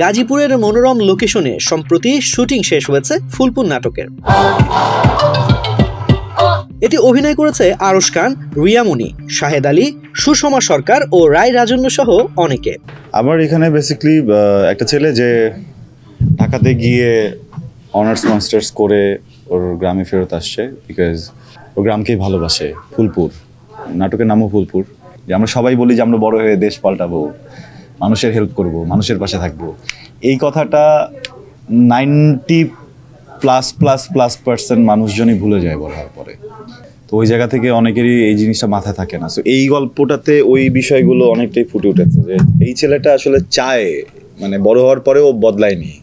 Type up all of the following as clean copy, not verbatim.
গাজীপুরের মনোরম লোকেশনে সম্প্রতি শুটিং শেষ হয়েছে ফুলপুর নাটকের। এতে অভিনয় করেছে আরশ খান, রিয়া মনি, শাহেদ আলী, সুষমা সরকার ও রায় রাজন্য সহ অনেকে। আমার এখানে বেসিক্যালি একটা ছেলে যে ঢাকাতে গিয়ে অনার্স মাস্টার্স করে ওর গ্রামে ফেরত আসছে, বিকজ ও গ্রামকেই ভালোবাসে। ফুলপুর নাটকের নামও ফুলপুর। যে আমরা সবাই বলি যে আমরা বড় হয়ে দেশ পাল্টাবো, মানুষের হেল্প করব, মানুষের পাশে থাকবো। এই কথাটা 90+++% মানুষজনই ভুলে যায় বড় হওয়ার পরে। তো ওই জায়গা থেকে অনেকেরই এই জিনিসটা মাথায় থাকে না। সো এই গল্পটাতে ওই বিষয়গুলো অনেকটাই ফুটে উঠেছে যে এই ছেলেটা আসলে চায়, মানে বড় হওয়ার পরে ও বদলায়নি।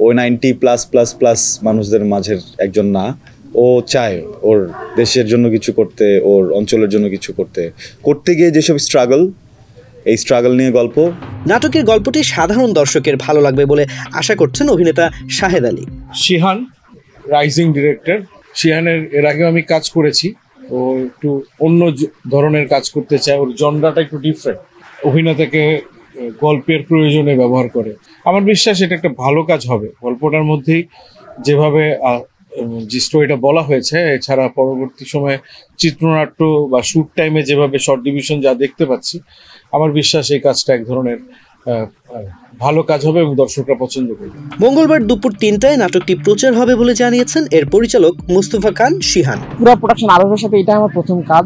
ওই 90+++ মানুষদের মাঝের একজন না। ও চায় ওর দেশের জন্য কিছু করতে, ওর অঞ্চলের জন্য কিছু করতে গিয়ে যেসব স্ট্রাগল, এই স্ট্রাগল নিয়ে গল্প। নাটকের গল্পটি সাধারণ দর্শকের ভালো লাগবে বলে আশা করছেন অভিনেতা শাহেদ আলী। Shihan rising director. শিহানের এর আগেও আমি কাজ করেছি। ও একটু অন্য ধরনের কাজ করতে চায়, ওর জনরাটা একটু ডিফারেন্ট। অভিনেতাকে গল্পের প্রয়োজনে ব্যবহার করে। আমার বিশ্বাস এটা একটা ভালো কাজ হবে। গল্পটার মধ্যেই যেভাবে যে স্টোরিটা বলা হয়েছে, এছাড়া পরবর্তী সময়ে চিত্রনাট্য বা শুট টাইমে যেভাবে শর্ট ডিভিশন যা দেখতে পাচ্ছি, আমার বিশ্বাস এই কাজটা এক ধরনের ভালো কাজ হবে এবং দর্শকরা পছন্দ করবে। মঙ্গলবার দুপুর 3টায় নাটকটি প্রচার হবে বলে জানিয়েছেন এর পরিচালক মুস্তফা খান শিহান। পুরো প্রোডাকশন আরশের সাথে এটা আমার প্রথম কাজ।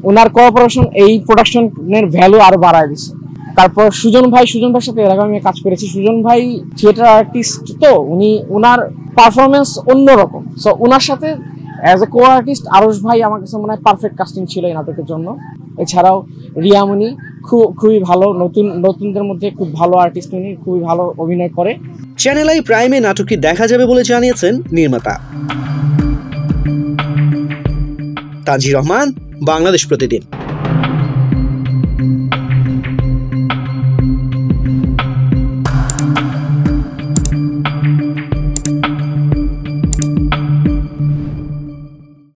ওনার কোঅপারেশন এই প্রোডাকশনের ভ্যালু আরো বাড়ায় দিচ্ছে। তারপর সুজন ভাইয়ের সাথে এর আগে আমি কাজ করেছি। সুজন ভাই থিয়েটার আর্টিস্ট, তো ওনার পারফরমেন্স অন্যরকম। সো ওনার সাথে অ্যাজ এ কো আর্টিস্ট আরশ ভাই আমার কাছে মনে হয় পারফেক্ট কাস্টিং ছিল এই নাটকের জন্য। এছাড়াও রিয়ামণি খুবই ভালো, নতুনদের মধ্যে খুব ভালো আর্টিস্ট, উনি খুবই ভালো অভিনয় করে। চ্যানেল আই প্রাইমে নাটকটি দেখা যাবে বলে জানিয়েছেন নির্মাতা। তাজি রহমান, বাংলাদেশ প্রতিদিন।